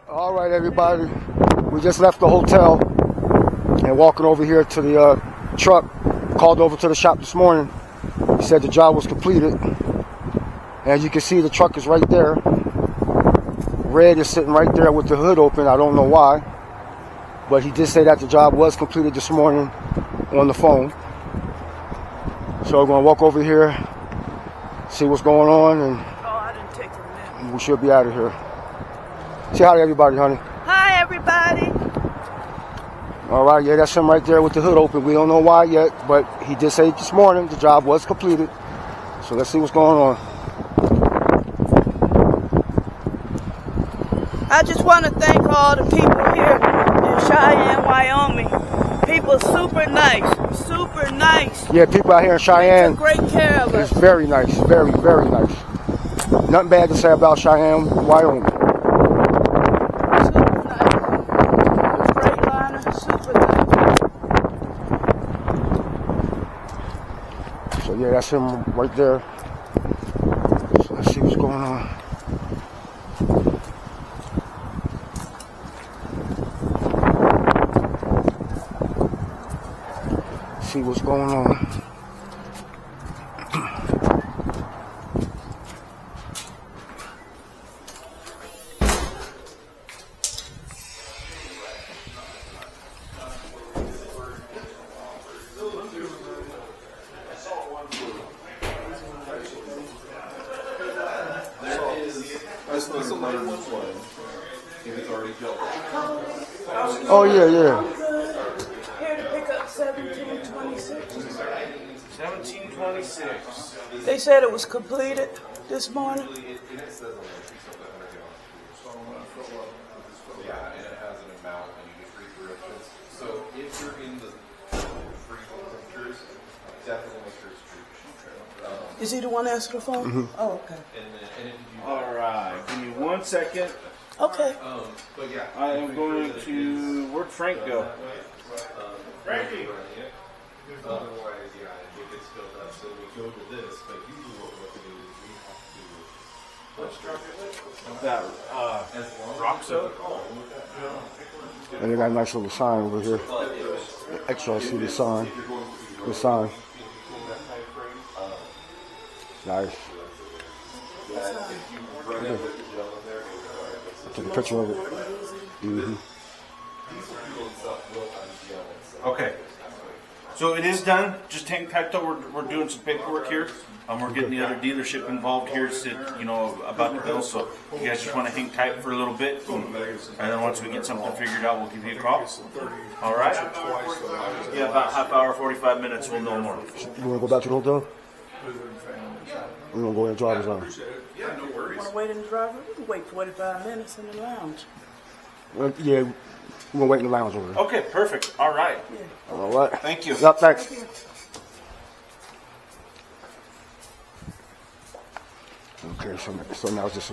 All right, everybody. We just left the hotel and walking over here to the truck. Called over to the shop this morning. He said the job was completed. As you can see, the truck is right there. Red is sitting right there with the hood open. I don't know why. But he did say that the job was completed this morning on the phone. So we're going to walk over here, see what's going on, and I didn't take a minute. We should be out of here. Say hi to everybody, honey. Hi, everybody. All right, yeah, that's him right there with the hood open. We don't know why yet, but he did say this morning the job was completed. So let's see what's going on. I just want to thank all the people here in Cheyenne, Wyoming. People super nice, super nice. Yeah, people out here in Cheyenne. They took great care of us. It's very nice, very, very nice. Nothing bad to say about Cheyenne, Wyoming. Super nice. Freightliner, super nice. So yeah, that's him right there. So let's see what's going on. See what's going on. Oh yeah, yeah. Here to pick up 1726. 1726. They said it was completed this morning. Yeah, and it has an amount and you get free corrections. So if you're in the free temperatures, definitely make sure it's true. Is he the one answering the phone? Mm-hmm. Oh, okay. All right, give me 1 second. Okay. But yeah, I am going to. Where'd Frank go? Frankie. Otherwise, yeah, it gets filled up. So we go to this, but usually what we do is we have to. That rock soap. And they got a nice little sign over here. Extra, see the sign. The sign. Nice. I took a picture of it. Mm-hmm. Okay. So it is done. Just hang tight though. We're doing some paperwork here. We're getting the other dealership involved here, about the bill. So you guys just want to hang tight for a little bit, and then once we get something figured out, we'll give you a call. All right? Yeah, about half hour, 45 minutes. We'll know more. You want to go back to the hotel? We're going to go in the driver's lounge. Want to wait in the driver? We can wait 45 minutes in the lounge. Yeah, we're going to wait in the lounge over there. Okay, perfect. All right. Yeah. All right. Thank you. Yep, thanks. Okay, so now it's just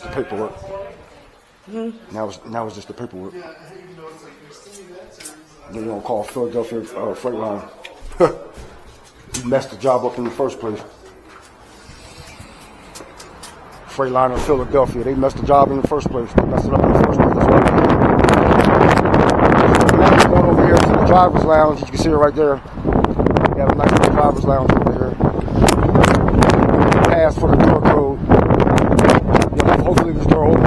the paperwork. Now it's just the paperwork. Then you're gonna call Philadelphia Freightliner. You messed the job up in the first place. Freightliner of Philadelphia. They messed the job in the first place. They messed it up in the first place. Now we're going over here to the driver's lounge. You can see it right there. We have a nice little driver's lounge over here. Pass for the door code. Hopefully this door opens.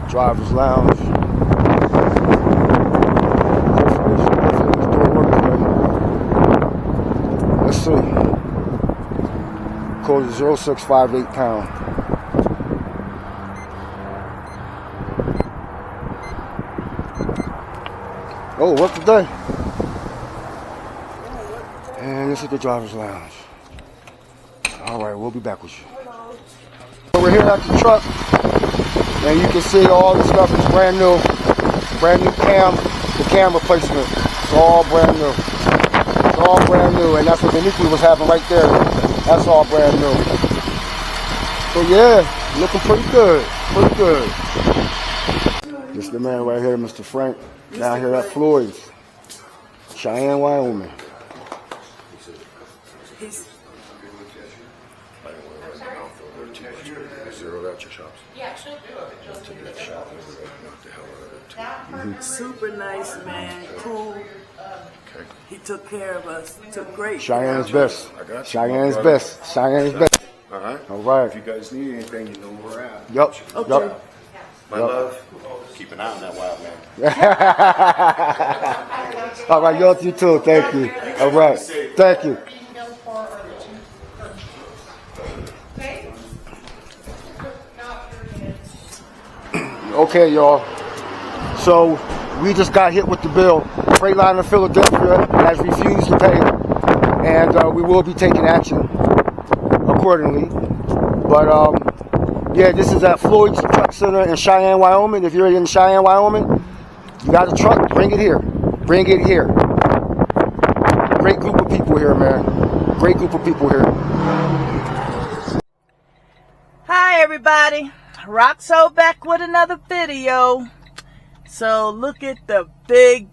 Driver's lounge. Hopefully this door works today. Let's see. Code is 0658 pound. Oh, work today. And this is the driver's lounge. All right, we'll be back with you. So we're here at the truck, and you can see all the stuff is brand new the cam replacement. It's all brand new. It's all brand new, and that's what Daniqui was having right there. That's all brand new. So yeah, looking pretty good. Pretty good. This is the man right here, Mr. Frank, down here at Floyd's, Cheyenne, Wyoming. Super nice man, cool. He took care of us. Took great. Cheyenne's best. Cheyenne's best. Cheyenne's best. All right. All right. If you guys need anything, you know where we're at. Yep. Okay. Yep. My love, keep an eye on that wild man. All right, y'all, you too. Thank you. All right. Thank you. Okay, y'all. So we just got hit with the bill. Freightliner of Philadelphia has refused to pay, and we will be taking action accordingly. But yeah, this is at Floyd's Truck Center in Cheyenne, Wyoming. If you're in Cheyenne, Wyoming, you got a truck, bring it here. Bring it here. Great group of people here, man. Great group of people here. Hi everybody, Roxo back with another video. So look at the big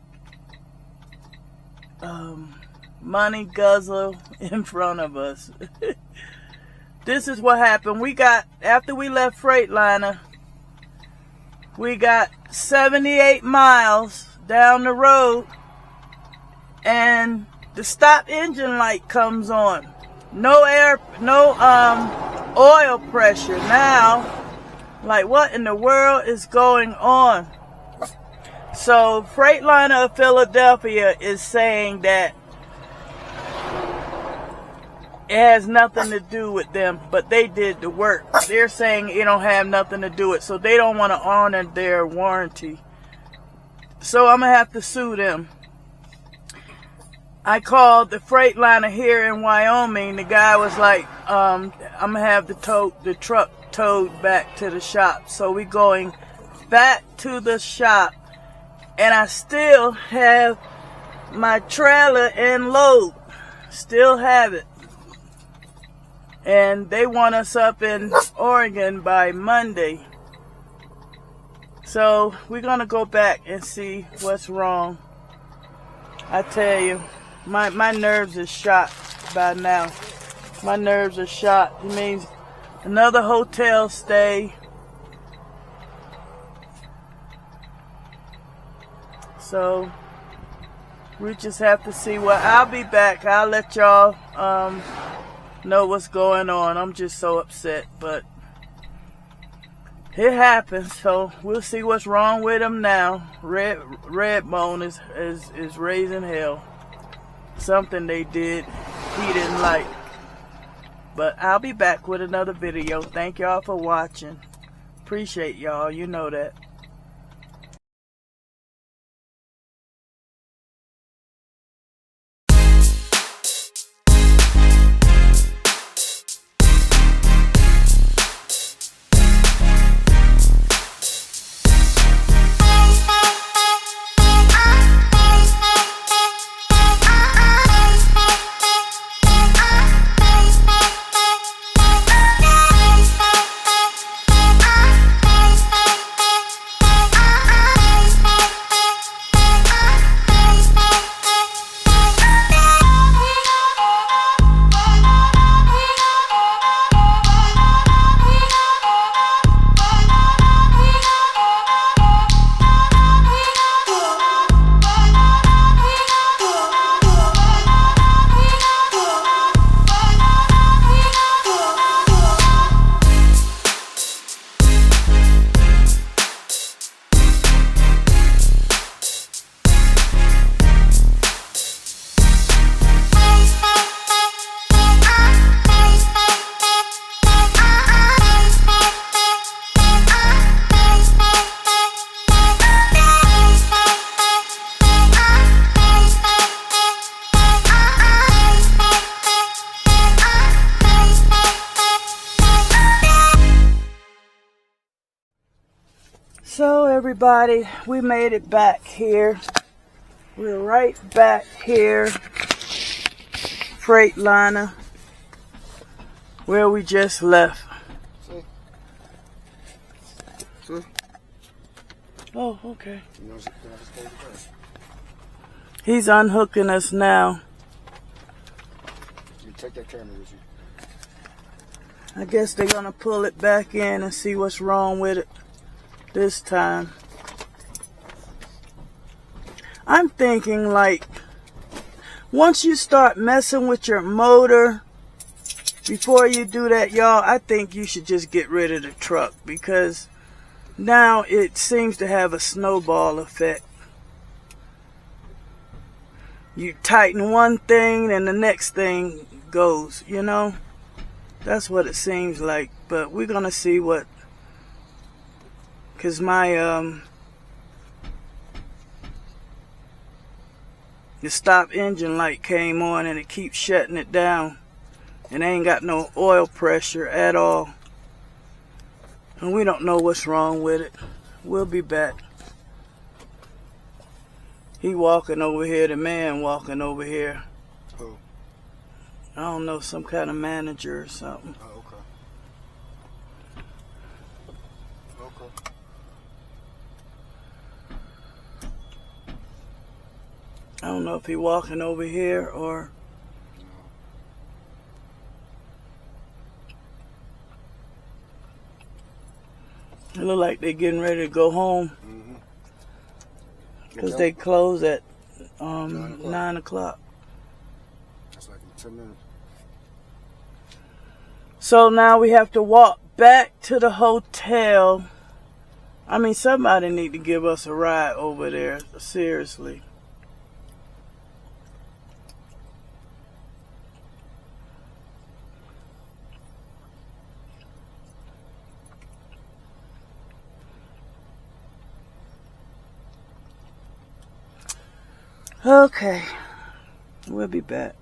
money guzzler in front of us. This is what happened. We got, after we left Freightliner, we got 78 miles down the road and the stop engine light comes on. No air, no oil pressure. Now, like, what in the world is going on? So Freightliner of Philadelphia is saying that it has nothing to do with them, but they did the work. They're saying it don't have nothing to do with it, so they don't want to honor their warranty. So I'm gonna have to sue them. I called the Freightliner here in Wyoming. The guy was like, I'm gonna have the truck towed back to the shop. So we going back to the shop, and I still have my trailer and load. Still have it. And they want us up in Oregon by Monday. So we're gonna go back and see what's wrong. I tell you, my nerves are shot by now. My nerves are shot. It means another hotel stay. So we just have to see what. I'll be back. I'll let y'all know what's going on. I'm just so upset, but it happens. So we'll see what's wrong with him now. Redbone is raising hell. Something they did he didn't like. But I'll be back with another video. Thank y'all for watching. Appreciate y'all. You know that. So everybody, we made it back here. We're right back here, Freightliner, where we just left. Oh, okay. You know, just close the door. He's unhooking us now. You take that camera with you. I guess they're gonna pull it back in and see what's wrong with it this time. I'm thinking, like, once you start messing with your motor, before you do that, y'all, I think you should just get rid of the truck, because now it seems to have a snowball effect. You tighten one thing and the next thing goes, you know? That's what it seems like. But we're gonna see what, because my the stop engine light came on and it keeps shutting it down, and ain't got no oil pressure at all, and we don't know what's wrong with it. We'll be back. He walking over here, the man walking over here. Who? I don't know, some kind of manager or something. Oh, okay. Okay. I don't know if he walking over here or... It look like they getting ready to go home. Mm-hmm. Because they close at 9 o'clock. That's like in 10 minutes. So now we have to walk back to the hotel. I mean, somebody need to give us a ride over there. Seriously. Okay, we'll be back.